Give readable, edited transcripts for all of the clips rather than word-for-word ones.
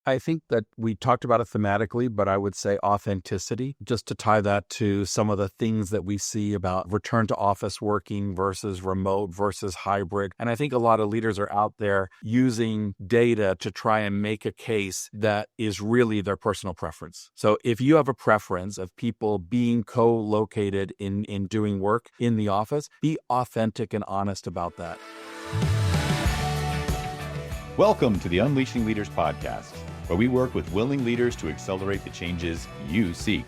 I think that we talked about it thematically, but I would say authenticity, just to tie that to some of the things that we see about return to office working versus remote versus hybrid. And I think a lot of leaders are out there using data to try and make a case that is really their personal preference. So if you have a preference of people being co-located in doing work in the office, be authentic and honest about that. Welcome to the Unleashing Leaders podcast, where we work with willing leaders to accelerate the changes you seek.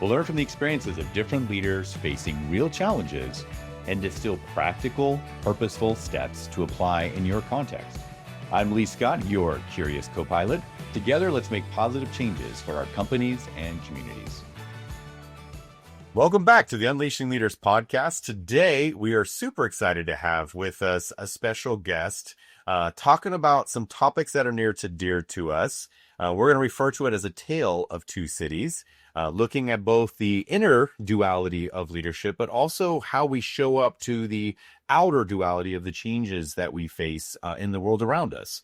We'll learn from the experiences of different leaders facing real challenges and distill practical, purposeful steps to apply in your context. I'm Lee Scott, your curious co-pilot. Together, let's make positive changes for our companies and communities. Welcome back to the Unleashing Leaders podcast. Today, we are super excited to have with us a special guest talking about some topics that are near to dear to us. We're going to refer to it as a tale of two cities, looking at both the inner duality of leadership, but also how we show up to the outer duality of the changes that we face in the world around us.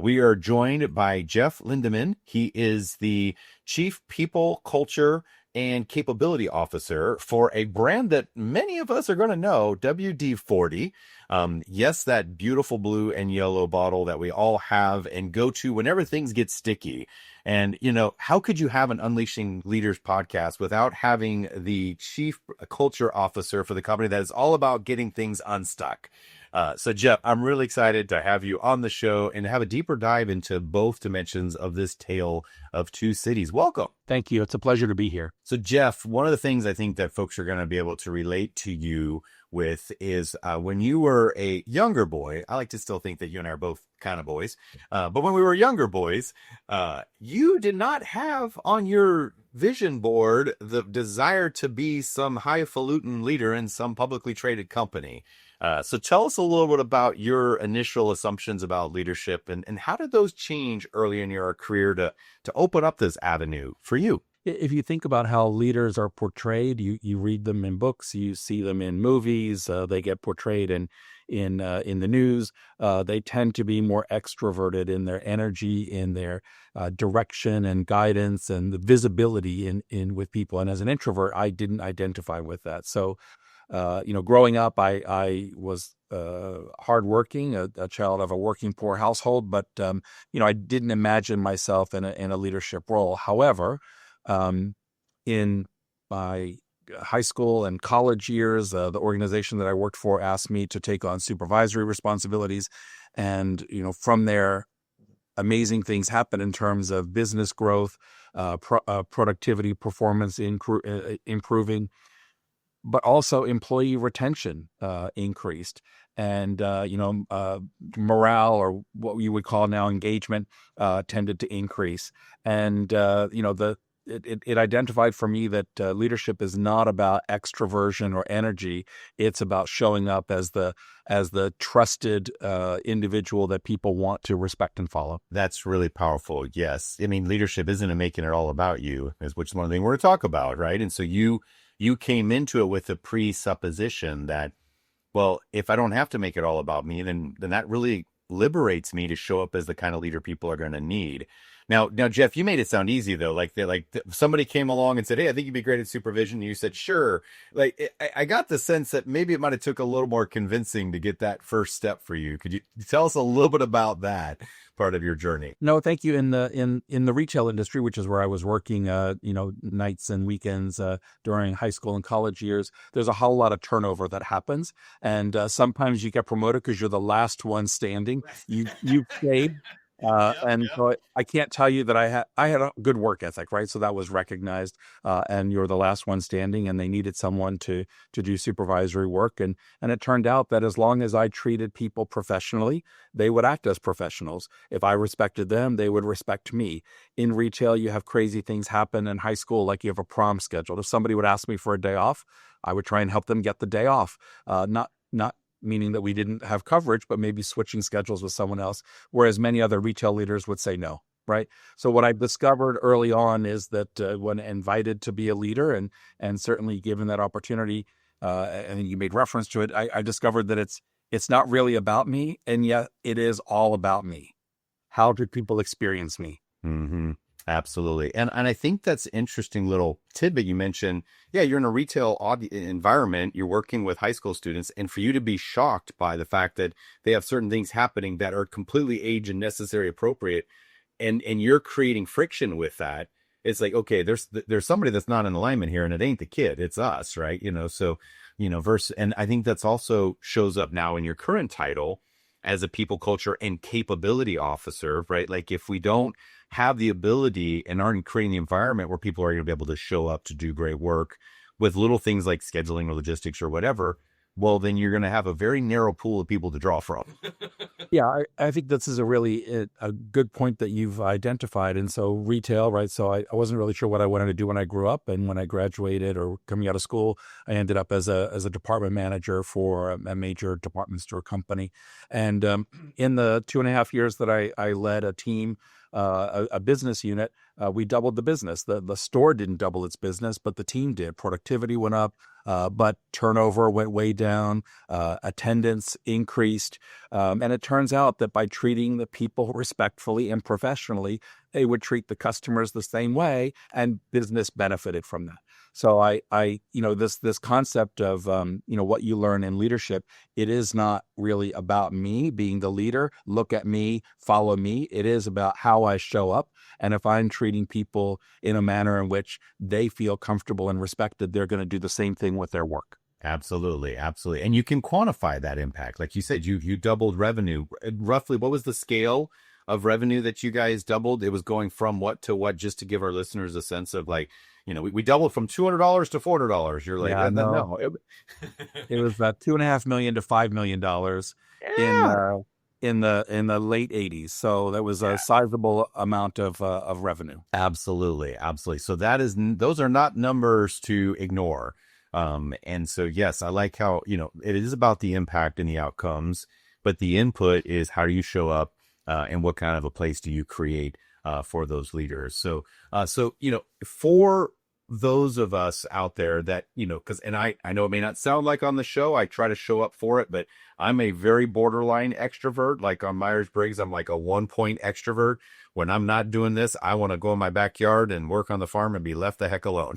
We are joined by Jeff Lindeman. He is the Chief People, Culture, and Capability Officer for a brand that many of us are going to know, WD-40. Yes, that beautiful blue and yellow bottle that we all have and go to whenever things get sticky. And, you know, how could you have an Unleashing Leaders podcast without having the Chief Culture Officer for the company that is all about getting things unstuck? So Jeff, I'm really excited to have you on the show and have a deeper dive into both dimensions of this tale of two cities. Welcome. Thank you. It's a pleasure to be here. So Jeff, one of the things I think that folks are going to be able to relate to you with is when you were a younger boy. I like to still think that you and I are both kind of boys. But when we were younger boys, you did not have on your vision board the desire to be some highfalutin leader in some publicly traded company. So tell us a little bit about your initial assumptions about leadership and how did those change early in your career to open up this avenue for you? If you think about how leaders are portrayed, you read them in books, you see them in movies, they get portrayed in the news. They tend to be more extroverted in their energy, in their direction and guidance and the visibility in with people. And as an introvert, I didn't identify with that. So, growing up, I was hardworking, a child of a working poor household, but I didn't imagine myself in a leadership role. However, in my high school and college years, the organization that I worked for asked me to take on supervisory responsibilities. And, from there, amazing things happen in terms of business growth, productivity, performance improving, but also employee retention increased. And, morale, or what you would call now engagement, tended to increase. And, it identified for me that leadership is not about extroversion or energy. It's about showing up as the trusted individual that people want to respect and follow. That's really powerful. Yes. I mean, leadership isn't making it all about you, which is one thing we're going to talk about, right? And so you came into it with a presupposition that, well, if I don't have to make it all about me, then that really liberates me to show up as the kind of leader people are going to need. Now, Jeff, you made it sound easy though. Like somebody came along and said, "Hey, I think you'd be great at supervision." And you said, "Sure." I got the sense that maybe it might have took a little more convincing to get that first step for you. Could you tell us a little bit about that part of your journey? No, thank you. In the retail industry, which is where I was working, nights and weekends during high school and college years, there's a whole lot of turnover that happens, and sometimes you get promoted because you're the last one standing. You stayed. So I can't tell you that I had a good work ethic, right? So that was recognized, and you're the last one standing, and they needed someone to do supervisory work. And it turned out that as long as I treated people professionally, they would act as professionals. If I respected them, they would respect me. In retail, you have crazy things happen. In high school, like you have a prom scheduled. If somebody would ask me for a day off, I would try and help them get the day off. Not meaning that we didn't have coverage, but maybe switching schedules with someone else, whereas many other retail leaders would say no, right? So what I discovered early on is that when invited to be a leader and certainly given that opportunity, and you made reference to it, I discovered that it's not really about me, and yet it is all about me. How do people experience me? Hmm. Absolutely. And I think that's interesting little tidbit you mentioned. Yeah, you're in a retail environment, you're working with high school students, and for you to be shocked by the fact that they have certain things happening that are completely age and necessary appropriate, and you're creating friction with that. It's like, okay, there's somebody that's not in alignment here, and it ain't the kid, it's us, right? So, verse, and I think that's also shows up now in your current title as a people culture and capability officer, right? Like if we don't have the ability and aren't creating the environment where people are going to be able to show up to do great work with little things like scheduling or logistics or whatever, well, then you're going to have a very narrow pool of people to draw from. Yeah, I think this is a really a good point that you've identified. And so retail, right? So I wasn't really sure what I wanted to do when I grew up, and when I graduated or coming out of school, I ended up as a department manager for a major department store company. And in the 2.5 years that I led a team, a business unit, we doubled the business. The store didn't double its business, but the team did. Productivity went up, but turnover went way down. Attendance increased. And it turns out that by treating the people respectfully and professionally, they would treat the customers the same way, and business benefited from that. So this concept of, what you learn in leadership, it is not really about me being the leader. Look at me, follow me. It is about how I show up. And if I'm treating people in a manner in which they feel comfortable and respected, they're going to do the same thing with their work. Absolutely, absolutely. And you can quantify that impact. Like you said, you doubled revenue. Roughly, what was the scale of revenue that you guys doubled? It was going from what to what, just to give our listeners a sense of like, we doubled from $200 to $400. You're like, Yeah, and then no, no. it was $2.5 million to $5 million in Yeah. in the late '80s. So that was a Yeah. sizable amount of revenue. Absolutely, absolutely. So those are not numbers to ignore. And so yes, I like how, it is about the impact and the outcomes, but the input is how do you show up, and what kind of a place do you create for those leaders. So for those of us out there that, because, and I know it may not sound like on the show, I try to show up for it, but I'm a very borderline extrovert. Like on Myers-Briggs, I'm like a 1 point extrovert. When I'm not doing this, I want to go in my backyard and work on the farm and be left the heck alone,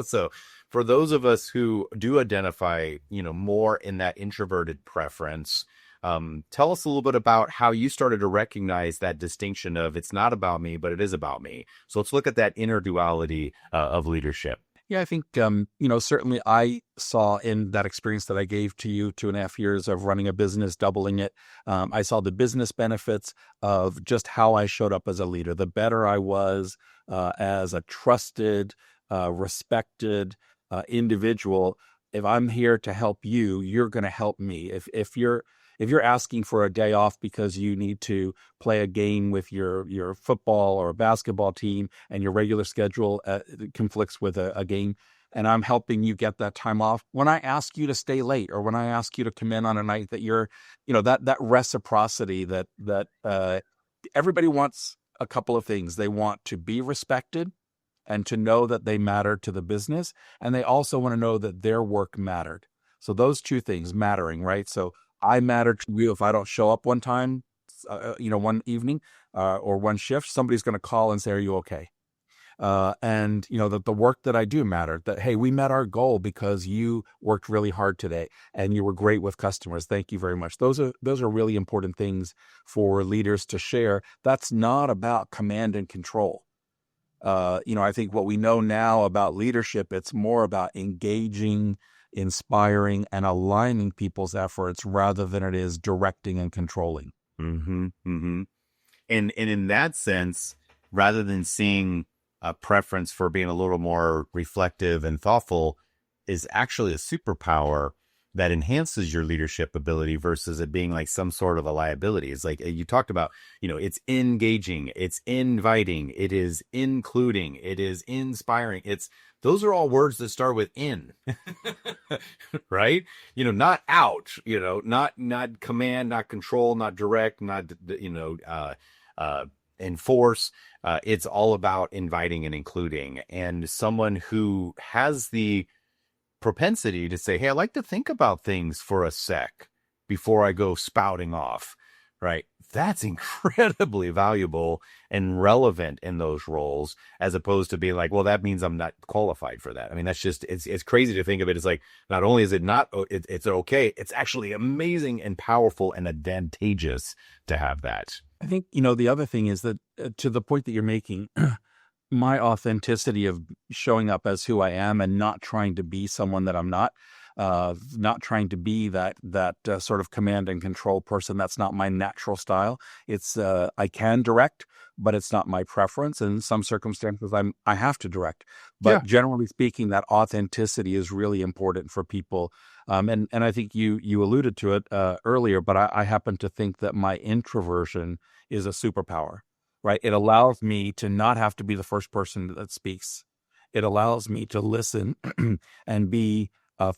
So for those of us who do identify, more in that introverted preference, tell us a little bit about how you started to recognize that distinction of it's not about me, but it is about me. So let's look at that inner duality of leadership. Yeah, I think, certainly I saw in that experience that I gave to you, 2.5 years of running a business, doubling it. I saw the business benefits of just how I showed up as a leader. The better I was as a trusted, respected individual. If I'm here to help you, you're going to help me. If you're asking for a day off because you need to play a game with your football or basketball team, and your regular schedule conflicts with a game, and I'm helping you get that time off, when I ask you to stay late, or when I ask you to come in on a night that you're, that reciprocity, that everybody wants a couple of things. They want to be respected and to know that they matter to the business, and they also want to know that their work mattered. So those two things mattering, right? So I matter to you. If I don't show up one time, one evening or one shift, somebody's going to call and say, "Are you okay?" And that the work that I do mattered. That, hey, we met our goal because you worked really hard today and you were great with customers. Thank you very much. Those are really important things for leaders to share. That's not about command and control. I think what we know now about leadership, it's more about engaging, inspiring, and aligning people's efforts rather than it is directing and controlling. Mm-hmm. Mm-hmm. And in that sense, rather than seeing a preference for being a little more reflective and thoughtful, is actually a superpower that enhances your leadership ability versus it being like some sort of a liability. It's like you talked about, it's engaging, it's inviting, it is including, it is inspiring. Those are all words that start with in, right? Not out, not command, not control, not direct, not, enforce. It's all about inviting and including. And someone who has the propensity to say, hey, I like to think about things for a sec before I go spouting off. right? That's incredibly valuable and relevant in those roles, as opposed to being like, well, that means I'm not qualified for that. I mean, that's just, it's crazy to think of it as like, not only is it not, it's okay, it's actually amazing and powerful and advantageous to have that. I think, the other thing is that to the point that you're making, my authenticity of showing up as who I am and not trying to be someone that I'm not trying to be that sort of command and control person. That's not my natural style. It's I can direct, but it's not my preference. In some circumstances, I have to direct. Yeah. But generally speaking, that authenticity is really important for people. And I think you alluded to it earlier, but I happen to think that my introversion is a superpower. Right? It allows me to not have to be the first person that speaks. It allows me to listen and be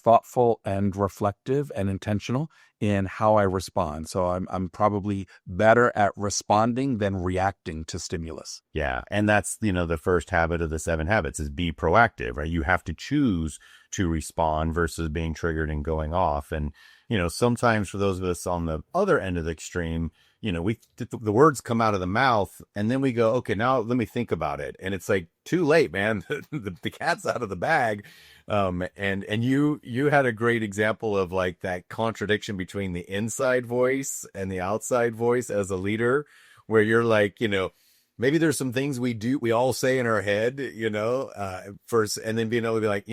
thoughtful and reflective and intentional in how I respond. So I'm probably better at responding than reacting to stimulus. Yeah. And that's, the first habit of the 7 habits is be proactive, right? You have to choose to respond versus being triggered and going off. And, sometimes for those of us on the other end of the extreme, the words come out of the mouth and then we go, okay, now let me think about it. And it's like too late, man. the cat's out of the bag. And you had a great example of like that contradiction between the inside voice and the outside voice as a leader, where you're like, maybe there's some things we all say in our head, first, and then being able to be like,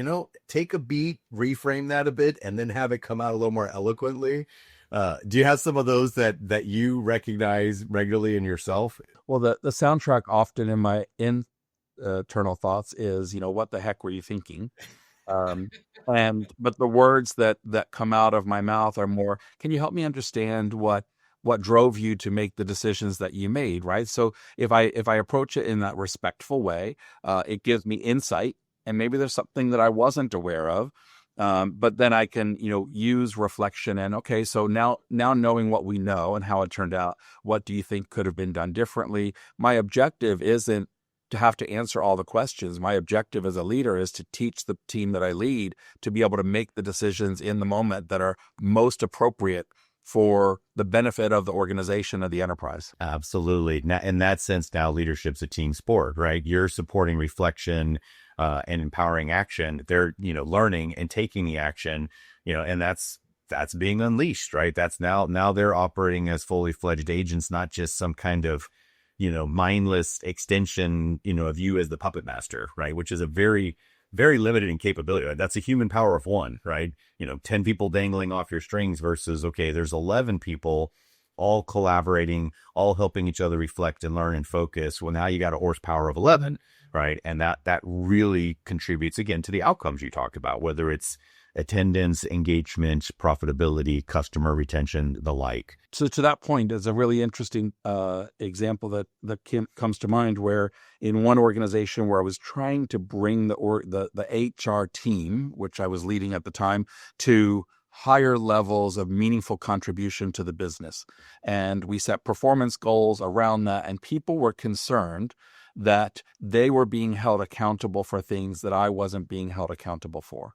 take a beat, reframe that a bit, and then have it come out a little more eloquently. Do you have some of those that you recognize regularly in yourself? Well, the soundtrack often in my internal thoughts is, what the heck were you thinking? But the words that come out of my mouth are more, can you help me understand what drove you to make the decisions that you made, right? So if I approach it in that respectful way, it gives me insight, and maybe there's something that I wasn't aware of. But then I can, use reflection and, okay, so now knowing what we know and how it turned out, what do you think could have been done differently? My objective isn't to have to answer all the questions. My objective as a leader is to teach the team that I lead to be able to make the decisions in the moment that are most appropriate for the benefit of the organization of the enterprise. Absolutely. Now, in that sense, now leadership's a team sport, right? You're supporting reflection and empowering action. They're, learning and taking the action, and that's being unleashed, right? That's now they're operating as fully fledged agents, not just some kind of, mindless extension, of you as the puppet master, right? Which is a very, very limited in capability. Right? That's a human power of one, right? 10 people dangling off your strings versus, okay, there's 11 people all collaborating, all helping each other reflect and learn and focus. Well, now you got a horsepower of 11, right? And that really contributes again to the outcomes you talked about, whether it's attendance, engagement, profitability, customer retention, the like. So to that point, is a really interesting example that comes to mind, where in one organization where I was trying to bring the HR team, which I was leading at the time, to higher levels of meaningful contribution to the business. And we set performance goals around that, and people were concerned that they were being held accountable for things that I wasn't being held accountable for.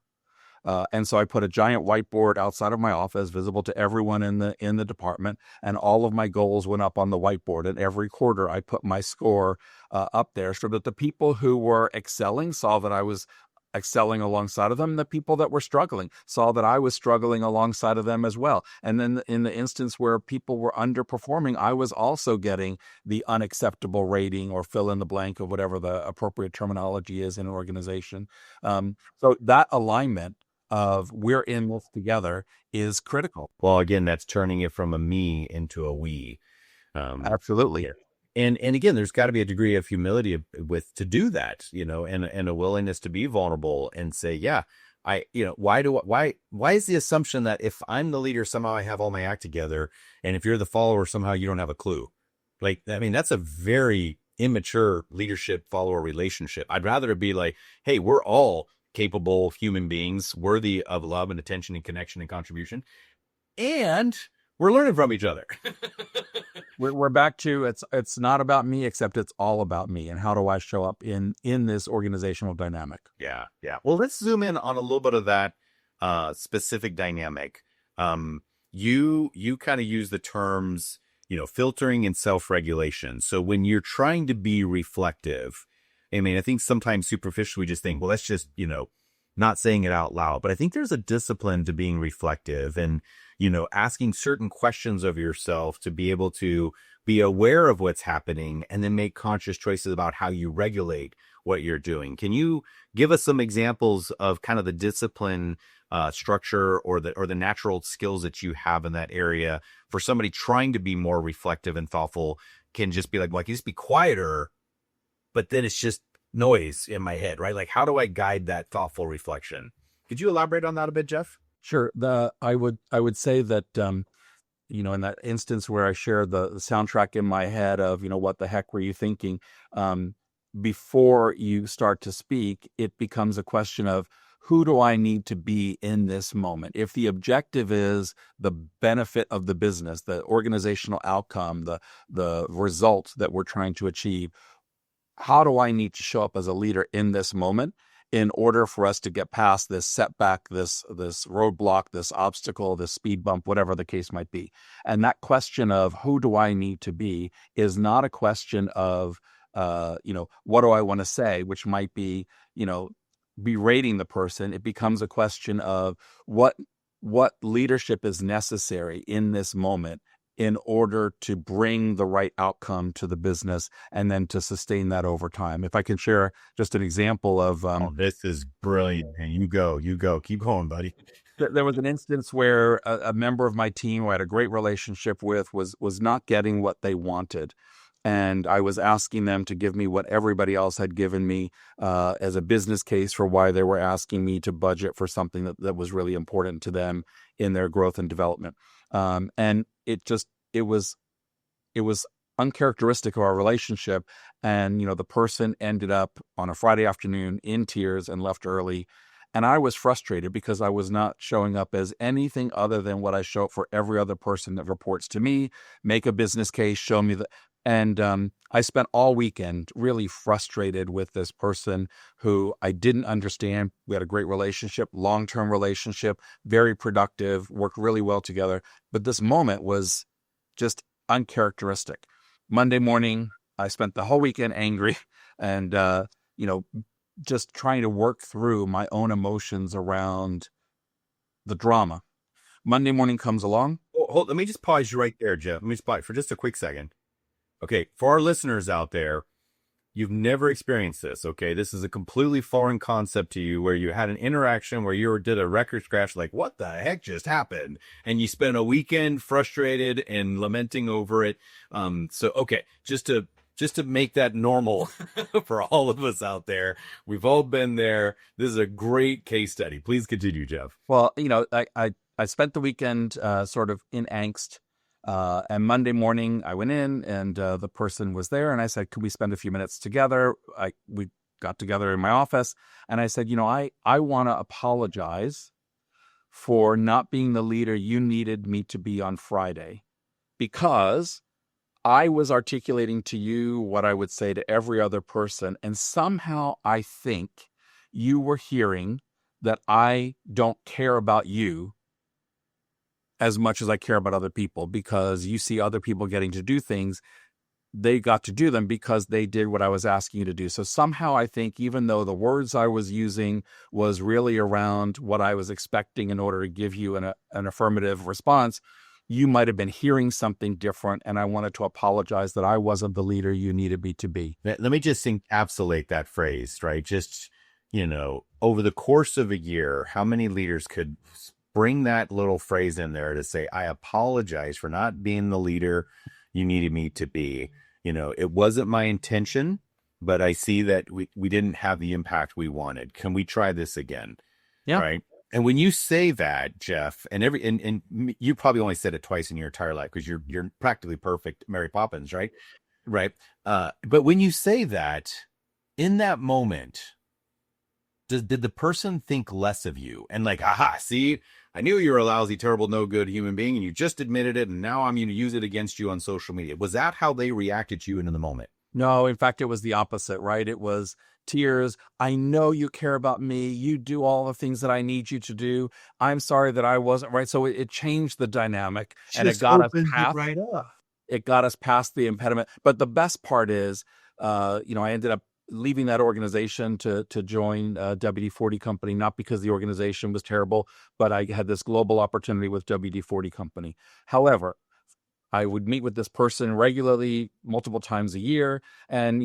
And so I put a giant whiteboard outside of my office, visible to everyone in the department, and all of my goals went up on the whiteboard. And every quarter, I put my score up there so that the people who were excelling saw that I was excelling alongside of them. The people that were struggling saw that I was struggling alongside of them as well. And then in the instance where people were underperforming, I was also getting the unacceptable rating, or fill in the blank of whatever the appropriate terminology is in an organization. So that alignment of we're in this together is critical. Well, again, that's turning it from a me into a we. Absolutely. And again, there's got to be a degree of humility to do that, and a willingness to be vulnerable and say, yeah, why is the assumption that if I'm the leader, somehow I have all my act together, and if you're the follower, somehow you don't have a clue? Like, I mean, that's a very immature leadership follower relationship. I'd rather it be like, hey, we're all capable human beings, worthy of love and attention and connection and contribution, and we're learning from each other. We're back to it's not about me, except it's all about me, and how do I show up in this organizational dynamic? Yeah. Well, let's zoom in on a little bit of that specific dynamic. You kind of use the terms filtering and self-regulation. So when you're trying to be reflective, I mean, I think sometimes superficially we just think, well, that's just, not saying it out loud. But I think there's a discipline to being reflective and, asking certain questions of yourself to be able to be aware of what's happening and then make conscious choices about how you regulate what you're doing. Can you give us some examples of kind of the discipline structure or the natural skills that you have in that area for somebody trying to be more reflective and thoughtful? Can just be like, well, I can just be quieter, but then it's just noise in my head, right? Like, how do I guide that thoughtful reflection? Could you elaborate on that a bit, Jeff? Sure. I would say that in that instance where I shared the soundtrack in my head of, what the heck were you thinking? Before you start to speak, it becomes a question of who do I need to be in this moment? If the objective is the benefit of the business, the organizational outcome, the result that we're trying to achieve, how do I need to show up as a leader in this moment in order for us to get past this setback, this roadblock, this obstacle, this speed bump, whatever the case might be? And that question of who do I need to be is not a question of, what do I want to say, which might be, berating the person. It becomes a question of what leadership is necessary in this moment in order to bring the right outcome to the business and then to sustain that over time. If I can share just an example of this is brilliant. And you go, keep going, buddy. There was an instance where a member of my team who I had a great relationship with was not getting what they wanted. And I was asking them to give me what everybody else had given me as a business case for why they were asking me to budget for something that was really important to them in their growth and development. And it was uncharacteristic of our relationship. And, the person ended up on a Friday afternoon in tears and left early. And I was frustrated because I was not showing up as anything other than what I show up for every other person that reports to me, make a business case, show me that. And I spent all weekend really frustrated with this person who I didn't understand. We had a great relationship, long-term relationship, very productive, worked really well together. But this moment was just uncharacteristic. Monday morning, I spent the whole weekend angry and, just trying to work through my own emotions around the drama. Monday morning comes along. Let me just pause you right there, Jeff. Let me just pause for just a quick second. Okay, for our listeners out there, you've never experienced this, okay? This is a completely foreign concept to you where you had an interaction where you did a record scratch like, what the heck just happened? And you spent a weekend frustrated and lamenting over it. Okay, just to make that normal for all of us out there. We've all been there. This is a great case study. Please continue, Jeff. Well, I spent the weekend sort of in angst. And Monday morning I went in and the person was there and I said, could we spend a few minutes together? We got together in my office and I said, I want to apologize for not being the leader you needed me to be on Friday because I was articulating to you what I would say to every other person. And somehow I think you were hearing that I don't care about you as much as I care about other people because you see other people getting to do things. They got to do them because they did what I was asking you to do. So somehow I think even though the words I was using was really around what I was expecting in order to give you an affirmative response, you might have been hearing something different. And I wanted to apologize that I wasn't the leader you needed me to be. Let me just encapsulate that phrase, right? Just, over the course of a year, how many leaders could bring that little phrase in there to say, I apologize for not being the leader you needed me to be. It wasn't my intention, but I see that we didn't have the impact we wanted. Can we try this again? Yeah. Right. And when you say that, Jeff, and you probably only said it twice in your entire life because you're practically perfect Mary Poppins, right? Right. But when you say that in that moment, did the person think less of you and like, aha, see, I knew you were a lousy, terrible, no good human being and you just admitted it. And now I'm going to use it against you on social media. Was that how they reacted to you in the moment? No, in fact, it was the opposite, right? It was tears. I know you care about me. You do all the things that I need you to do. I'm sorry that I wasn't right. So it changed the dynamic and it got us past. Right up. it got us past the impediment. But the best part is, I ended up leaving that organization to join WD-40 Company, not because the organization was terrible, but I had this global opportunity with WD-40 Company. However, I would meet with this person regularly, multiple times a year. And,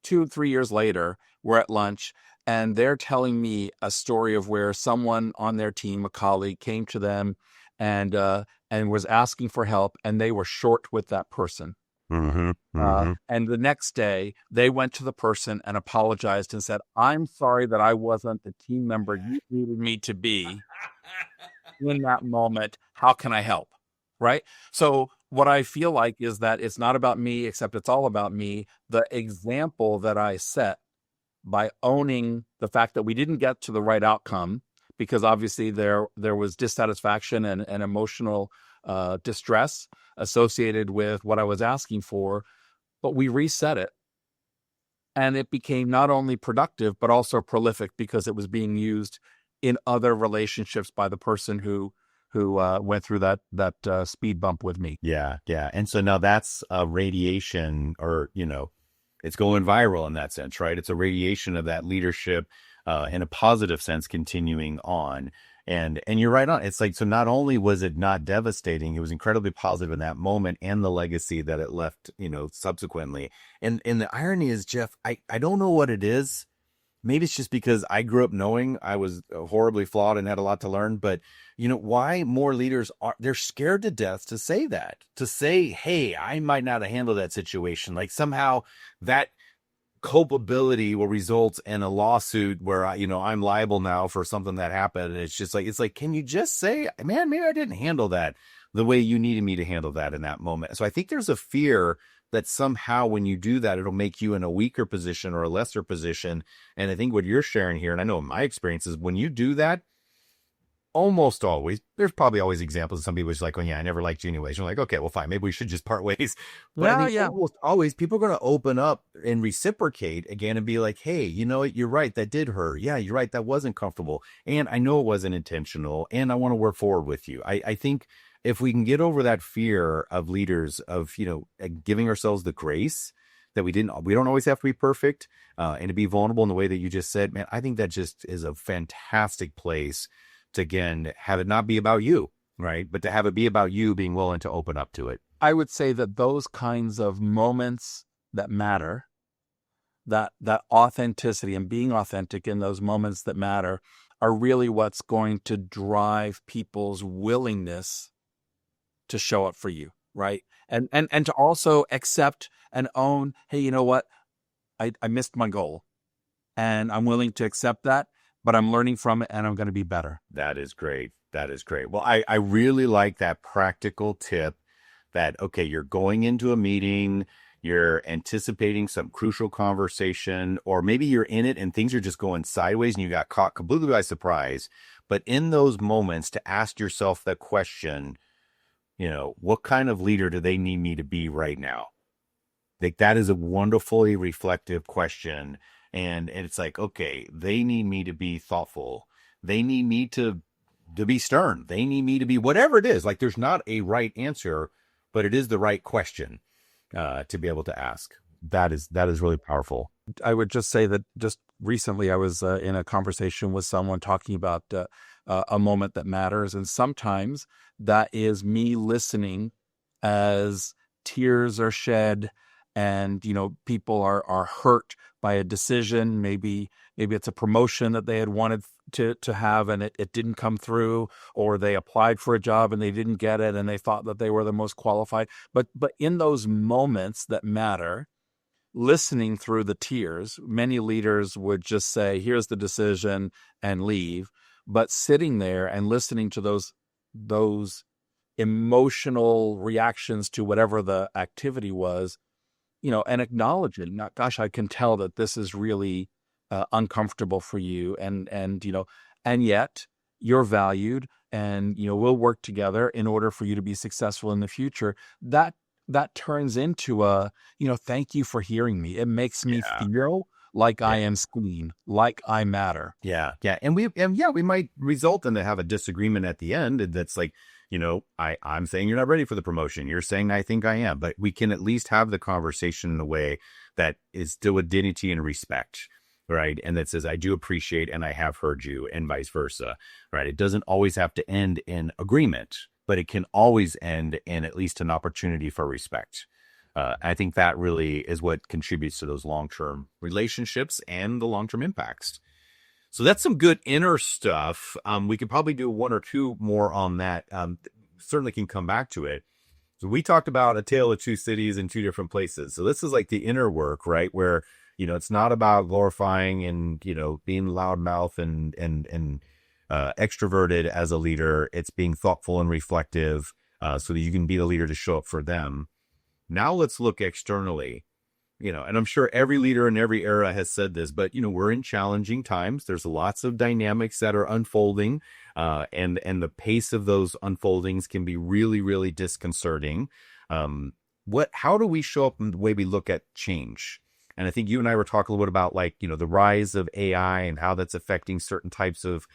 2, 3 years later, we're at lunch and they're telling me a story of where someone on their team, a colleague, came to them and was asking for help, and they were short with that person. Mm-hmm, mm-hmm. And the next day, they went to the person and apologized and said, "I'm sorry that I wasn't the team member you needed me to be in that moment. How can I help?" Right? So what I feel like is that it's not about me, except it's all about me. The example that I set by owning the fact that we didn't get to the right outcome, because obviously there was dissatisfaction and emotional distress associated with what I was asking for, but we reset it. And it became not only productive, but also prolific, because it was being used in other relationships by the person who went through that speed bump with me. Yeah, yeah. And so now that's a radiation, or, it's going viral in that sense, right? It's a radiation of that leadership in a positive sense continuing on. And you're right on. It's like, so not only was it not devastating, it was incredibly positive in that moment and the legacy that it left, subsequently. And the irony is, Jeff, I don't know what it is. Maybe it's just because I grew up knowing I was horribly flawed and had a lot to learn. But why more leaders they're scared to death to say that, to say, hey, I might not have handled that situation. Like somehow that culpability will result in a lawsuit where I'm liable now for something that happened. And it's like, can you just say, man, maybe I didn't handle that the way you needed me to handle that in that moment. So I think there's a fear that somehow when you do that, it'll make you in a weaker position or a lesser position. And I think what you're sharing here, and I know in my experience, is when you do that, almost always, there's probably always examples of some people who's like, "Oh yeah, I never liked you anyways." You're like, "Okay, well, fine, maybe we should just part ways." But I think almost always people are going to open up and reciprocate again and be like, "Hey, you know what? You're right. That did hurt. Yeah, you're right. That wasn't comfortable. And I know it wasn't intentional. And I want to work forward with you." I think if we can get over that fear of leaders of, giving ourselves the grace that we don't always have to be perfect, and to be vulnerable in the way that you just said, man, I think that just is a fantastic place to, again, have it not be about you, right? But to have it be about you being willing to open up to it. I would say that those kinds of moments that matter, that authenticity and being authentic in those moments that matter, are really what's going to drive people's willingness to show up for you, right? And to also accept and own, hey, you know what? I missed my goal, and I'm willing to accept that, but I'm learning from it and I'm going to be better. That is great. That is great. Well, I really like that practical tip that, okay, you're going into a meeting, you're anticipating some crucial conversation, or maybe you're in it and things are just going sideways and you got caught completely by surprise. But in those moments, to ask yourself the question, what kind of leader do they need me to be right now? Like, that is a wonderfully reflective question. And it's like, okay, they need me to be thoughtful. They need me to be stern. They need me to be whatever it is. Like, there's not a right answer, but it is the right question to be able to ask. That is really powerful. I would just say that just recently I was in a conversation with someone talking about a moment that matters. And sometimes that is me listening as tears are shed and, people are hurt by a decision. Maybe it's a promotion that they had wanted to have and it didn't come through, or they applied for a job and they didn't get it and they thought that they were the most qualified. But in those moments that matter, listening through the tears, many leaders would just say, here's the decision, and leave. But sitting there and listening to those emotional reactions to whatever the activity was, and acknowledging, not, gosh, I can tell that this is really uncomfortable for you. And yet you're valued, and, we'll work together in order for you to be successful in the future. That turns into a, thank you for hearing me. It makes me feel like Yeah. I am seen, like I matter. Yeah. Yeah. And we might result in to have a disagreement at the end. And that's like, I'm saying you're not ready for the promotion. You're saying I think I am, but we can at least have the conversation in a way that is still with dignity and respect. Right. And that says, I do appreciate and I have heard you, and vice versa. Right. It doesn't always have to end in agreement, but it can always end in at least an opportunity for respect. I think that really is what contributes to those long-term relationships and the long-term impacts. So that's some good inner stuff. We could probably do one or two more on that. Certainly can come back to it. So we talked about a tale of two cities in two different places. So this is like the inner work, right? Where, it's not about glorifying and, being loudmouth and extroverted as a leader. It's being thoughtful and reflective, so that you can be the leader to show up for them. Now let's look externally, and I'm sure every leader in every era has said this, but, we're in challenging times. There's lots of dynamics that are unfolding, and the pace of those unfoldings can be really, really disconcerting. How do we show up in the way we look at change? And I think you and I were talking a little bit about, like, the rise of AI and how that's affecting certain types of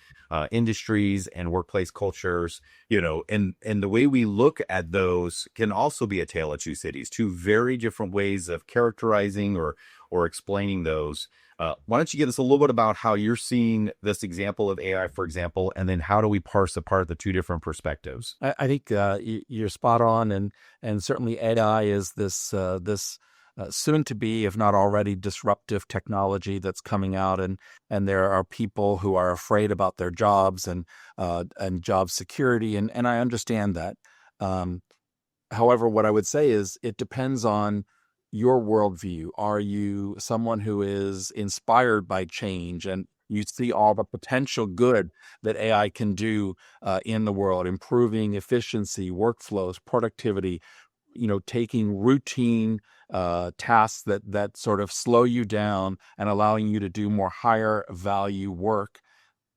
industries and workplace cultures, and the way we look at those can also be a tale of two cities, two very different ways of characterizing or explaining those. Why don't you give us a little bit about how you're seeing this example of AI, for example, and then how do we parse apart the two different perspectives? I think you're spot on, and certainly AI is this soon to be, if not already, disruptive technology that's coming out, and there are people who are afraid about their jobs and job security, and I understand that. However, what I would say is it depends on your worldview. Are you someone who is inspired by change and you see all the potential good that AI can do in the world, improving efficiency, workflows, productivity, taking routine tasks that sort of slow you down and allowing you to do more higher value work?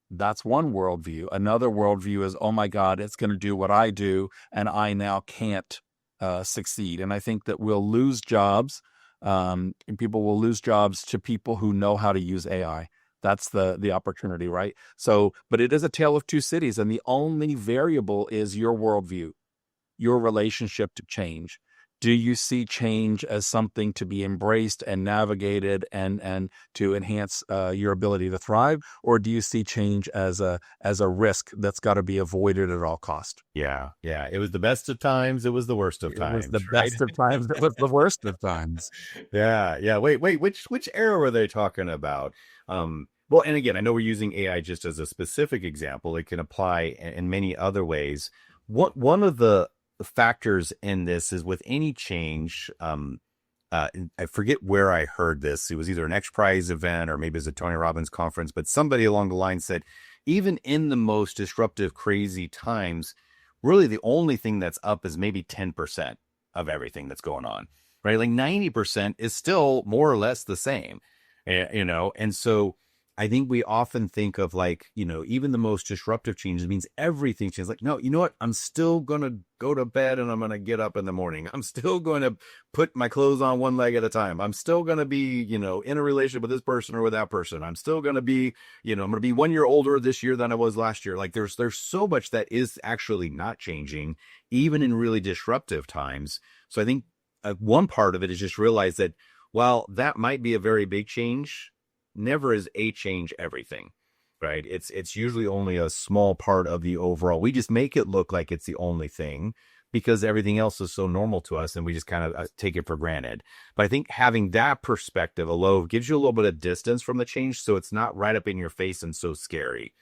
That's one worldview. Another worldview is, oh my God, it's going to do what I do, and I now can't succeed. And I think that we'll lose jobs, and people will lose jobs to people who know how to use AI. That's the opportunity, right? So, but it is a tale of two cities, and the only variable is your worldview, your relationship to change. Do you see change as something to be embraced and navigated and to enhance your ability to thrive, or do you see change as a risk that's got to be avoided at all cost? Yeah. Yeah. It was the best of times. It was the worst of It was times, the right? best of times. It was the worst of times. Yeah. Yeah. Wait, which era were they talking about? Well, and again, I know we're using AI just as a specific example. It can apply in many other ways. One of the factors in this is with any change. I forget where I heard this. It was either an X Prize event or maybe it was a Tony Robbins conference, but somebody along the line said, even in the most disruptive, crazy times, really the only thing that's up is maybe 10% of everything that's going on, right? Like 90% is still more or less the same, and so I think we often think of, like, even the most disruptive changes means everything changes. Like, no, you know what? I'm still going to go to bed and I'm going to get up in the morning. I'm still going to put my clothes on one leg at a time. I'm still going to be, in a relationship with this person or with that person. I'm still going to be, I'm going to be 1 year older this year than I was last year. Like there's so much that is actually not changing, even in really disruptive times. So I think one part of it is just realize that while that might be a very big change, never is a change everything, right? It's usually only a small part of the overall. We just make it look like it's the only thing because everything else is so normal to us and we just kind of take it for granted. But I think having that perspective alone gives you a little bit of distance from the change, so it's not right up in your face and so scary.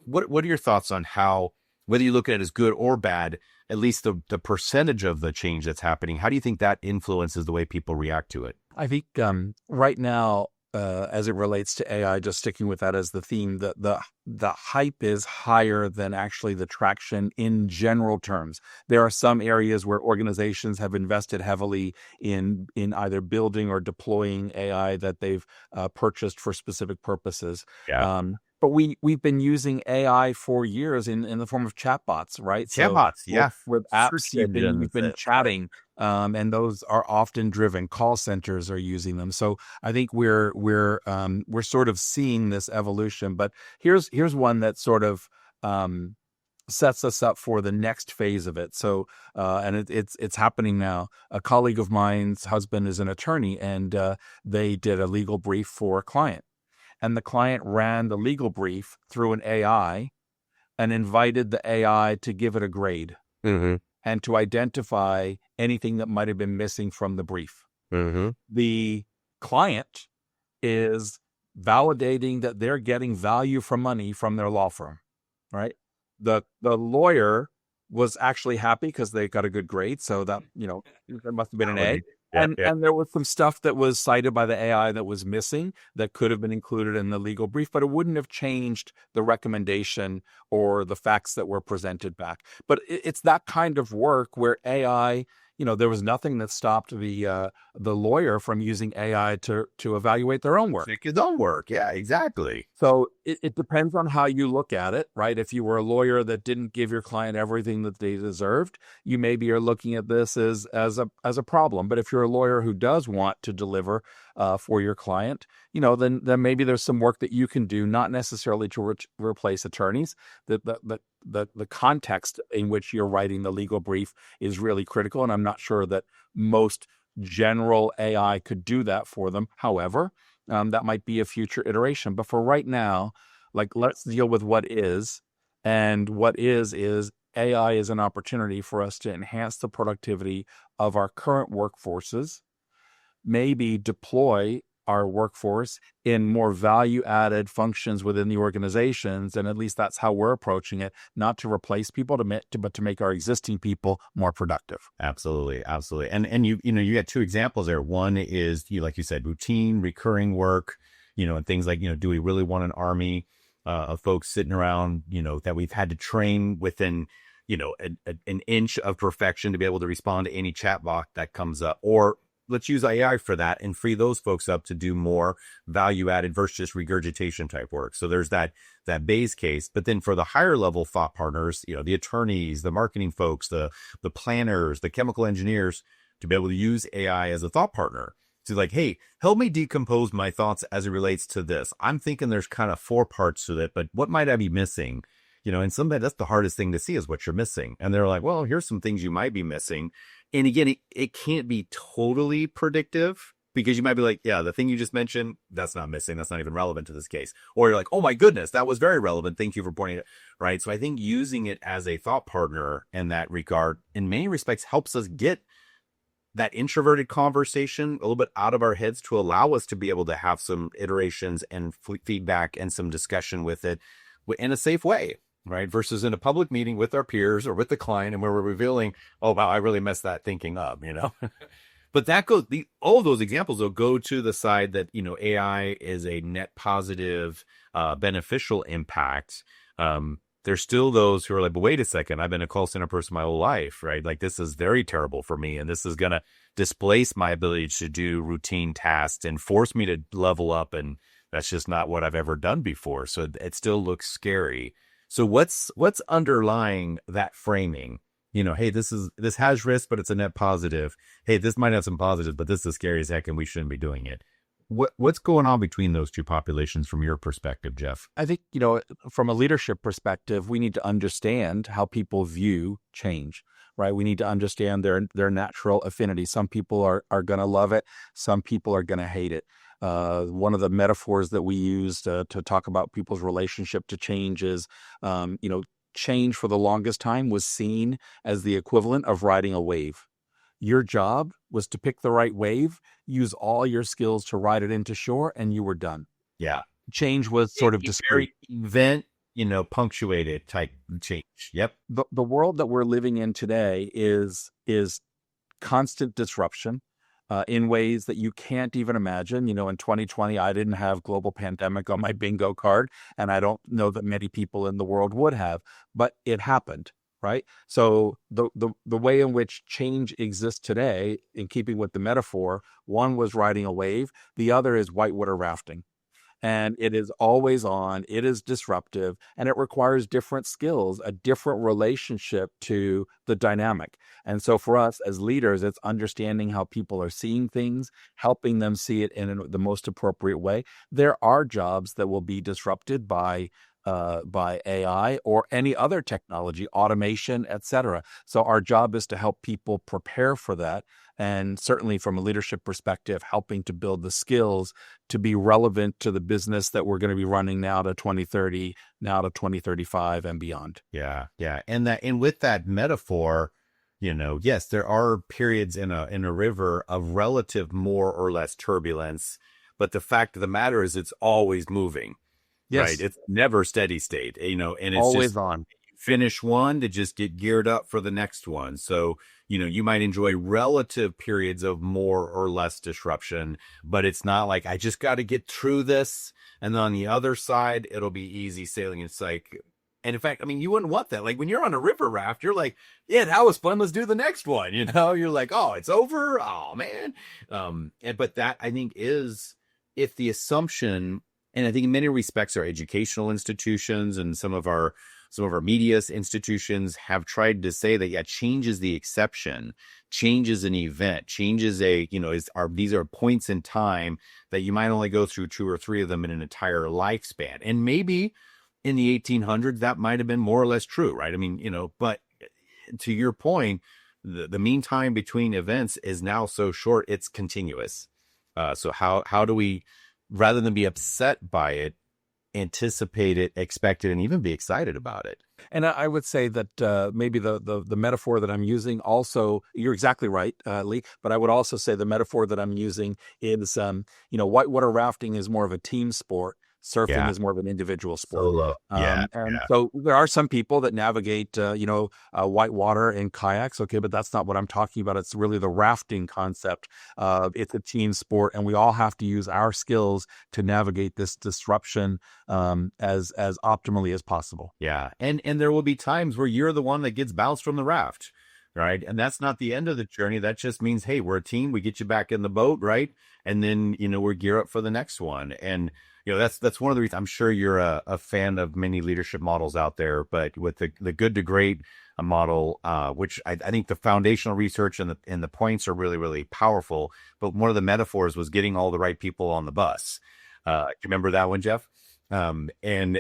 What are your thoughts on how, whether you look at it as good or bad, at least the percentage of the change that's happening, how do you think that influences the way people react to it? I think right now, as it relates to AI, just sticking with that as the theme, the hype is higher than actually the traction in general terms. There are some areas where organizations have invested heavily in either building or deploying AI that they've purchased for specific purposes. Yeah. but we've been using AI for years in the form of chatbots, right? So Chatbots, yeah. with apps Search you've engines. been chatting, and those are often driven. Call centers are using them. So I think we're sort of seeing this evolution. But here's one that sort of um, sets us up for the next phase of it. So, and it's happening now. A colleague of mine's husband is an attorney, and they did a legal brief for a client, and the client ran the legal brief through an AI and invited the AI to give it a grade Mm-hmm. and to identify anything that might have been missing from the brief. Mm-hmm. The client is validating that they're getting value for money from their law firm, right? The lawyer was actually happy because they got a good grade, so that there must have been an A. Validate. Yeah, yeah. And there was some stuff that was cited by the AI that was missing that could have been included in the legal brief, but it wouldn't have changed the recommendation or the facts that were presented back. But it's that kind of work where AI, there was nothing that stopped the lawyer from using AI to evaluate their own work. Make his own work. Yeah, exactly. So it depends on how you look at it, right? If you were a lawyer that didn't give your client everything that they deserved, you maybe are looking at this as a problem. But if you're a lawyer who does want to deliver for your client, then maybe there's some work that you can do, not necessarily to replace attorneys. The context in which you're writing the legal brief is really critical, and I'm not sure that most general AI could do that for them. However, that might be a future iteration. But for right now, let's deal with what is. And what is AI is an opportunity for us to enhance the productivity of our current workforces, maybe deploy our workforce in more value-added functions within the organizations. And at least that's how we're approaching it, not to replace people, but to make our existing people more productive. Absolutely. Absolutely. And you got two examples there. One is, like you said, routine, recurring work, and things like, do we really want an army of folks sitting around, that we've had to train within, an inch of perfection to be able to respond to any chatbot that comes up? Or let's use AI for that and free those folks up to do more value added versus just regurgitation type work. So there's that base case. But then for the higher level thought partners, the attorneys, the marketing folks, the planners, the chemical engineers, to be able to use AI as a thought partner to hey, help me decompose my thoughts as it relates to this. I'm thinking there's kind of 4 parts to it, but what might I be missing? And somebody, that's the hardest thing to see is what you're missing. And they're like, well, here's some things you might be missing. And again, it can't be totally predictive, because you might be like, yeah, the thing you just mentioned, that's not missing. That's not even relevant to this case. Or you're like, oh my goodness, that was very relevant. Thank you for pointing it. Right. So I think using it as a thought partner in that regard, in many respects, helps us get that introverted conversation a little bit out of our heads to allow us to be able to have some iterations and feedback and some discussion with it in a safe way. Right. Versus in a public meeting with our peers or with the client, and where we're revealing, oh, wow, I really messed that thinking up, But that goes, all of those examples will go to the side that, AI is a net positive, beneficial impact. There's still those who are like, but wait a second, I've been a call center person my whole life, right? Like, this is very terrible for me. And this is going to displace my ability to do routine tasks and force me to level up. And that's just not what I've ever done before. So it still looks scary. So what's underlying that framing? Hey, this has risk, but it's a net positive. Hey, this might have some positives, but this is scary as heck, and we shouldn't be doing it. What's going on between those two populations from your perspective, Jeff? I think, from a leadership perspective, we need to understand how people view change, right? We need to understand their natural affinity. Some people are going to love it. Some people are going to hate it. One of the metaphors that we use to talk about people's relationship to change is, change for the longest time was seen as the equivalent of riding a wave. Your job was to pick the right wave, use all your skills to ride it into shore, and you were done. Yeah. Change was sort of discrete. Event, punctuated type change. Yep. The world that we're living in today is constant disruption. In ways that you can't even imagine. In 2020, I didn't have global pandemic on my bingo card, and I don't know that many people in the world would have, but it happened, right? So the way in which change exists today, in keeping with the metaphor, one was riding a wave, the other is whitewater rafting. and it is always on, it is disruptive, and it requires different skills, a different relationship to the dynamic. And so for us as leaders, it's understanding how people are seeing things, helping them see it in the most appropriate way. There are jobs that will be disrupted by AI or any other technology, automation, etc. So our job is to help people prepare for that. And certainly from a leadership perspective, helping to build the skills to be relevant to the business that we're going to be running now to 2030, now to 2035 and beyond. Yeah, yeah. And with that metaphor, yes, there are periods in a river of relative more or less turbulence, but the fact of the matter is it's always moving. Right. Yes, It's never steady state, and it's always just on. finish one to just get geared up for the next one. So, you might enjoy relative periods of more or less disruption, but it's not like I just got to get through this. And then on the other side, it'll be easy sailing. It's like, and in fact, I mean, you wouldn't want that. Like when you're on a river raft, you're like, yeah, that was fun. Let's do the next one. You're like, oh, it's over. Oh man. But that I think is if the assumption, and I think in many respects, our educational institutions and some of our media institutions have tried to say that, yeah, change is the exception. Change is an event. Change is these are points in time that you might only go through 2 or 3 of them in an entire lifespan. And maybe in the 1800s, that might have been more or less true, right? I mean, but to your point, the mean time between events is now so short, it's continuous. So how do we, rather than be upset by it, anticipate it, expect it, and even be excited about it? And I would say that maybe the metaphor that I'm using also, you're exactly right, Lee, but I would also say the metaphor that I'm using is, whitewater rafting is more of a team sport. Surfing Yeah. is more of an individual sport. Solo. Yeah. And Yeah. so there are some people that navigate, whitewater in kayaks. Okay. But that's not what I'm talking about. It's really the rafting concept. It's a team sport, and we all have to use our skills to navigate this disruption as optimally as possible. Yeah. And there will be times where you're the one that gets bounced from the raft, right? And that's not the end of the journey. That just means, hey, we're a team. We get you back in the boat, right? And then, we're gear up for the next one. And, that's one of the reasons I'm sure you're a fan of many leadership models out there, but with the good to great model, which I think the foundational research and the points are really, really powerful. But one of the metaphors was getting all the right people on the bus. Do you remember that one, Jeff? And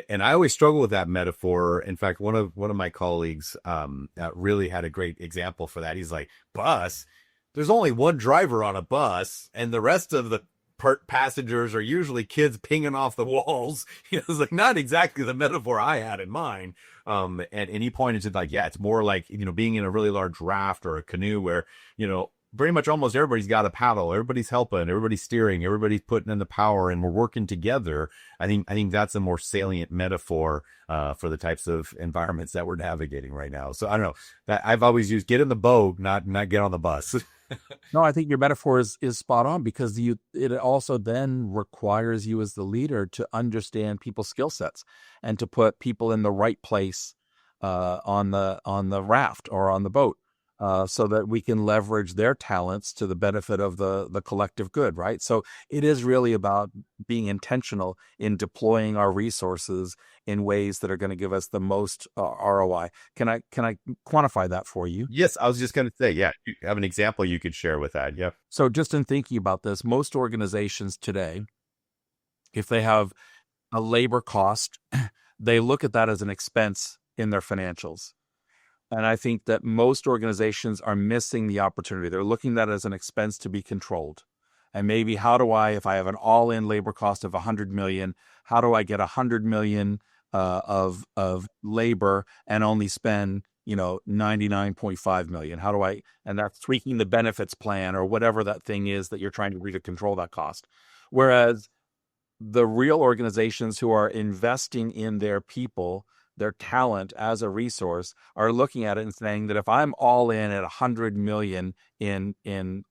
I always struggle with that metaphor. In fact, one of my colleagues really had a great example for that. He's like, bus, there's only one driver on a bus, and the rest of the passengers are usually kids pinging off the walls. It's like not exactly the metaphor I had in mind. And he pointed to like, yeah, it's more like, being in a really large raft or a canoe where, pretty much almost everybody's got a paddle, everybody's helping, everybody's steering, everybody's putting in the power, and we're working together. I think that's a more salient metaphor for the types of environments that we're navigating right now. So I don't know, that I've always used get in the boat, not get on the bus. No, I think your metaphor is spot on, because it also then requires you as the leader to understand people's skill sets and to put people in the right place on the raft or on the boat, so that we can leverage their talents to the benefit of the collective good, right? So it is really about being intentional in deploying our resources in ways that are going to give us the most ROI. Can I quantify that for you? Yes, I was just going to say, yeah, you have an example you could share with that. Yep. So just in thinking about this, most organizations today, if they have a labor cost, they look at that as an expense in their financials. And I think that most organizations are missing the opportunity. They're looking at that as an expense to be controlled. And maybe if I have an all-in labor cost of 100 million, how do I get 100 million of labor and only spend 99.5 million? And that's tweaking the benefits plan or whatever that thing is that you're trying to do to control that cost. Whereas the real organizations who are investing in their people, their talent as a resource, are looking at it and saying that if I'm all in at 100 million in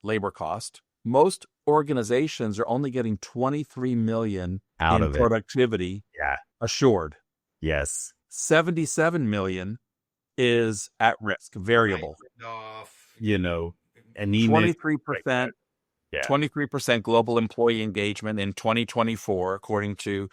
labor cost, most organizations are only getting 23 million Out in of it. productivity Yeah. assured. Yes. 77 million is at risk, variable. Off, anemic. 23% Yeah. 23% global employee engagement in 2024, according to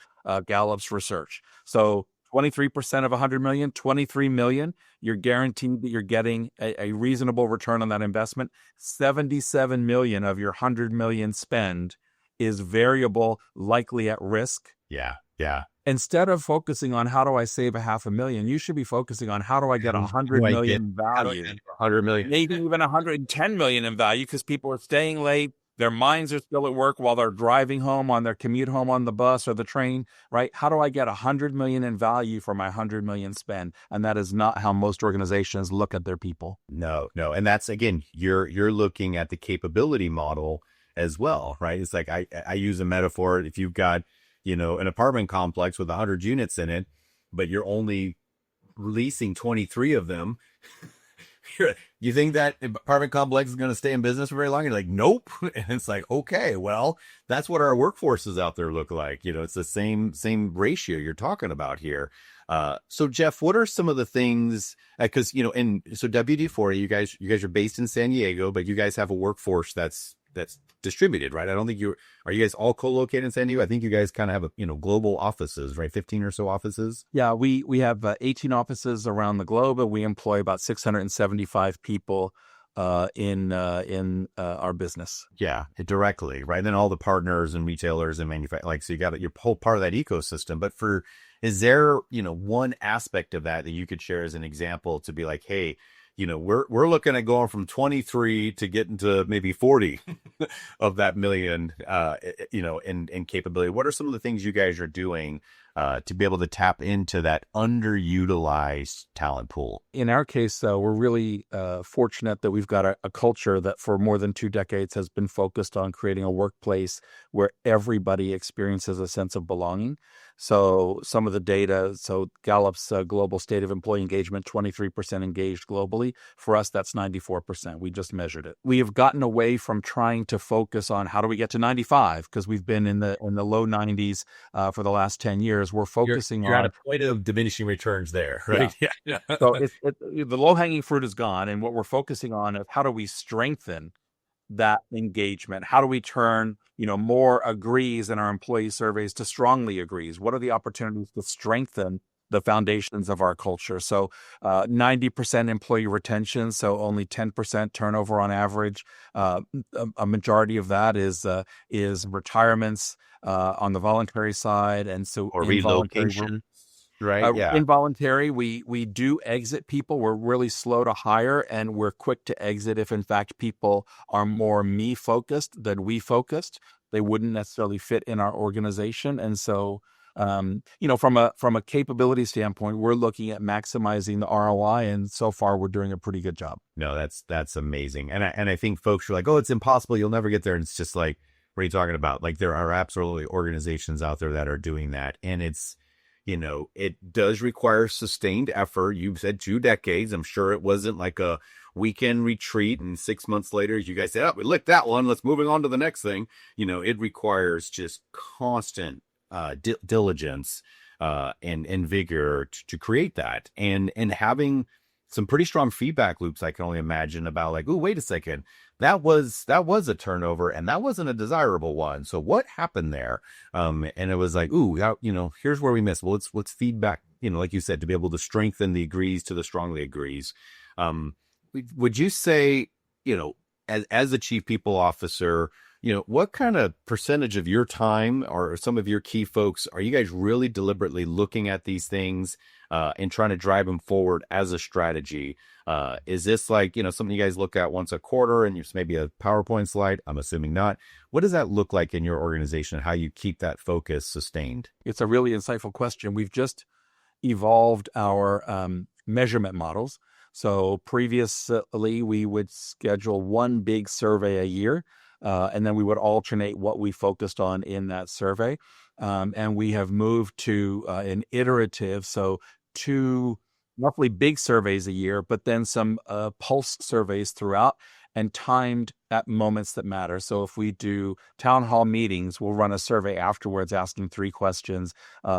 Gallup's research. So 23% of 100 million, 23 million, you're guaranteed that you're getting a reasonable return on that investment. 77 million of your 100 million spend is variable, likely at risk. Yeah. Yeah. Instead of focusing on how do I save a half a million, you should be focusing on how do I get How 100 do I get, million how do I value, get 100 million? maybe even 110 million in value, because people are staying late. Their minds are still at work while they're driving home on their commute home on the bus or the train, right? How do I get 100 million in value for my 100 million spend? And that is not how most organizations look at their people. No, no. And that's, again, you're looking at the capability model as well, right? It's like, I use a metaphor. If you've got, an apartment complex with 100 units in it, but you're only releasing 23 of them, you think that apartment complex is going to stay in business for very long? You're like, nope. And it's like, okay, well, that's what our workforces out there look like. It's the same ratio you're talking about here. So Jeff, what are some of the things, because, and so WD-40, you guys are based in San Diego, but you guys have a workforce that's distributed, right? I don't think are you guys all co-located in San Diego? I think you guys kind of have global offices, right? 15 or so offices. Yeah, we have 18 offices around the globe, and we employ about 675 people in our business. Yeah, directly, right? And then all the partners and retailers and manufacturers, so you got your whole part of that ecosystem. But is there one aspect of that you could share as an example to be like, hey, we're looking at going from 23 to getting to maybe 40 of that million, in capability. What are some of the things you guys are doing to be able to tap into that underutilized talent pool? In our case, though, we're really fortunate that we've got a culture that for more than 2 decades has been focused on creating a workplace where everybody experiences a sense of belonging. So some of the data, Gallup's global state of employee engagement, 23% engaged globally. For us, that's 94%. We just measured it. We have gotten away from trying to focus on how do we get to 95, because we've been in the low 90s for the last 10 years. We're focusing you're on at a point of diminishing returns there, right? Yeah. So the low-hanging fruit is gone, and what we're focusing on is how do we strengthen that engagement? How do we turn more agrees in our employee surveys to strongly agrees? What are the opportunities to strengthen the foundations of our culture? So 90% employee retention, so only 10% turnover on average. A majority of that is retirements on the voluntary side, and so Or relocation. Right. Yeah. Involuntary, we do exit people. We're really slow to hire, and we're quick to exit if, in fact, people are more me focused than we focused. They wouldn't necessarily fit in our organization, and so from a capability standpoint, we're looking at maximizing the ROI, and so far we're doing a pretty good job. No, that's amazing, and I think folks are like, oh, it's impossible. You'll never get there. And it's just like, what are you talking about? Like, there are absolutely organizations out there that are doing that, and it's. It does require sustained effort. You've said 2 decades. I'm sure it wasn't like a weekend retreat and 6 months later, you guys said, oh, we licked that one. Let's move on to the next thing. It requires just constant diligence and vigor to create that. And having some pretty strong feedback loops, I can only imagine, about like, oh, wait a second. That was a turnover, and that wasn't a desirable one. So what happened there? And it was like, here's where we missed. Well, let's feedback, like you said, to be able to strengthen the agrees to the strongly agrees. Would you say, as a chief people officer, what kind of percentage of your time or some of your key folks are you guys really deliberately looking at these things and trying to drive them forward as a strategy? Is this like, something you guys look at once a quarter and it's maybe a PowerPoint slide? I'm assuming not. What does that look like in your organization? How you keep that focus sustained? It's a really insightful question. We've just evolved our measurement models. So previously we would schedule one big survey a year. And then we would alternate what we focused on in that survey. And we have moved to an iterative, so 2 roughly big surveys a year, but then some pulse surveys throughout and timed at moments that matter. So if we do town hall meetings, we'll run a survey afterwards asking 3 questions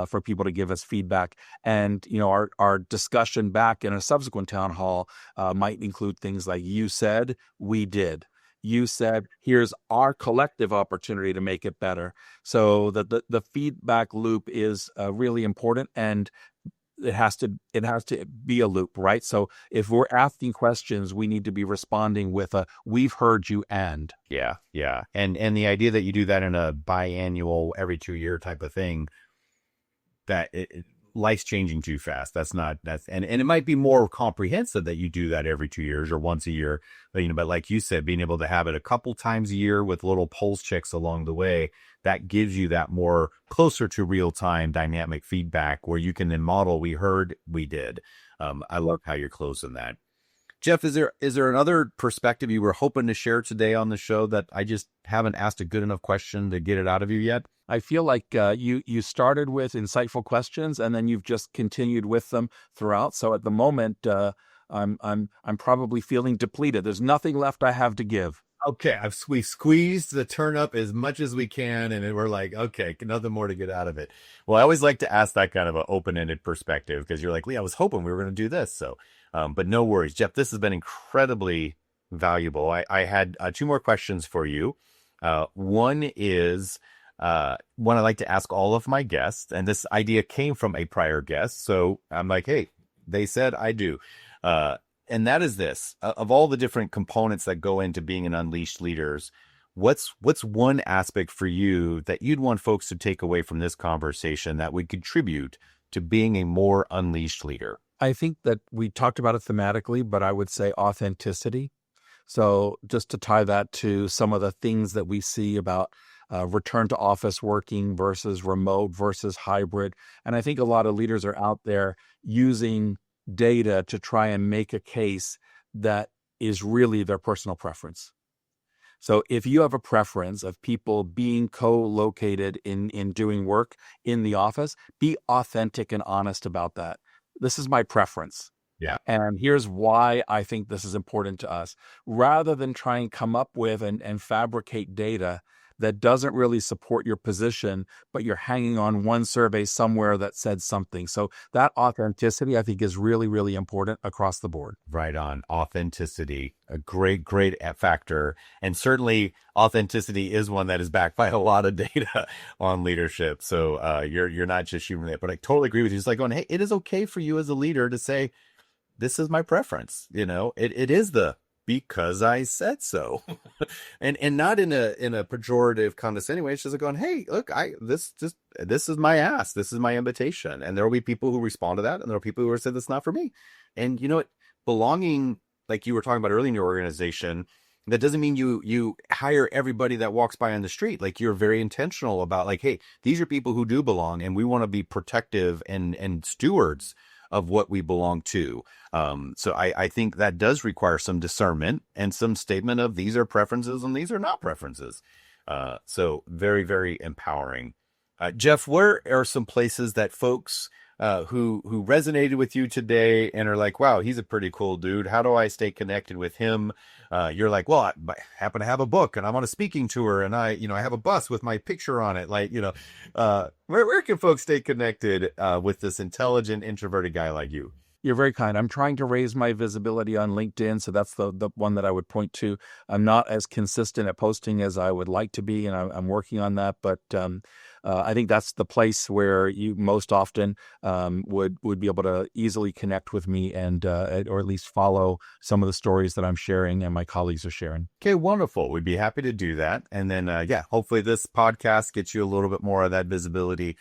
for people to give us feedback. And, our discussion back in a subsequent town hall might include things like, you said, we did. You said, here's our collective opportunity to make it better. So the feedback loop is really important, and it has to be a loop, right? So if we're asking questions, we need to be responding with a "we've heard you" and. Yeah, yeah. And the idea that you do that in a biannual, every 2 year type of thing, that life's changing too fast. And it might be more comprehensive that you do that every 2 years or once a year. But like you said, being able to have it a couple times a year with little pulse checks along the way, that gives you that more closer to real time dynamic feedback where you can then model, we heard, we did. I love how you're closing that. Jeff, is there another perspective you were hoping to share today on the show that I just haven't asked a good enough question to get it out of you yet? I feel like you started with insightful questions, and then you've just continued with them throughout. So at the moment, I'm probably feeling depleted. There's nothing left I have to give. Okay, we squeezed the turnip as much as we can, and we're like, okay, nothing more to get out of it. Well, I always like to ask that kind of an open-ended perspective, because you're like, Lee, I was hoping we were going to do this. So, but no worries, Jeff. This has been incredibly valuable. I had 2 more questions for you. One is one I like to ask all of my guests, and this idea came from a prior guest. So I'm like, hey, they said I do. And that is this: of all the different components that go into being an unleashed leaders, what's one aspect for you that you'd want folks to take away from this conversation that would contribute to being a more unleashed leader? I think that we talked about it thematically, but I would say authenticity. So just to tie that to some of the things that we see about return to office working versus remote versus hybrid. And I think a lot of leaders are out there using data to try and make a case that is really their personal preference. So if you have a preference of people being co-located in doing work in the office, be authentic and honest about that. This is my preference. Yeah. And here's why I think this is important to us. Rather than try and come up with and fabricate data that doesn't really support your position, but you're hanging on one survey somewhere that said something. So that authenticity, I think, is really, really important across the board. Right on. Authenticity, a great factor. And certainly authenticity is one that is backed by a lot of data on leadership. So you're not just shooting it, but I totally agree with you. It's like going, hey, it is okay for you as a leader to say, this is my preference. It is because I said so. and not in a pejorative, condescending way. It's just like going, hey, look, this is my ask. This is my invitation. And there will be people who respond to that. And there are people who have said, that's not for me. And belonging, like you were talking about earlier in your organization, that doesn't mean you hire everybody that walks by on the street. Like, you're very intentional about, like, hey, these are people who do belong, and we want to be protective and stewards of what we belong to. So I think that does require some discernment and some statement of, these are preferences and these are not preferences. So very, very empowering. Jeff, where are some places that folks who resonated with you today and are like, wow, he's a pretty cool dude, how do I stay connected with him? You're like, well, I happen to have a book and I'm on a speaking tour and I have a bus with my picture on it. Like, where can folks stay connected with this intelligent, introverted guy like you? You're very kind. I'm trying to raise my visibility on LinkedIn, so that's the one that I would point to. I'm not as consistent at posting as I would like to be, and I'm working on that. But I think that's the place where you most often would be able to easily connect with me and or at least follow some of the stories that I'm sharing and my colleagues are sharing. Okay, wonderful. We'd be happy to do that. And then, hopefully this podcast gets you a little bit more of that visibility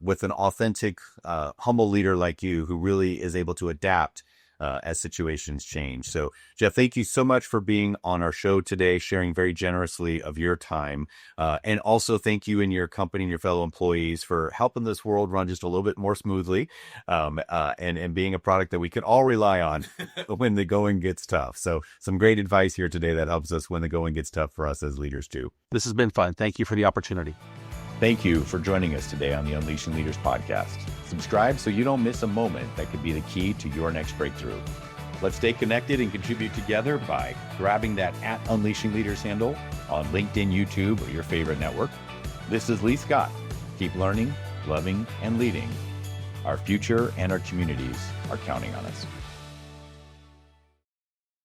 with an authentic, humble leader like you who really is able to adapt as situations change. So, Jeff, thank you so much for being on our show today, sharing very generously of your time. And also thank you and your company and your fellow employees for helping this world run just a little bit more smoothly, and being a product that we can all rely on when the going gets tough. So some great advice here today that helps us when the going gets tough for us as leaders too. This has been fun. Thank you for the opportunity. Thank you for joining us today on the Unleashing Leaders podcast. Subscribe so you don't miss a moment that could be the key to your next breakthrough. Let's stay connected and contribute together by grabbing that @Unleashing Leaders handle on LinkedIn, YouTube, or your favorite network. This is Lee Scott. Keep learning, loving, and leading. Our future and our communities are counting on us.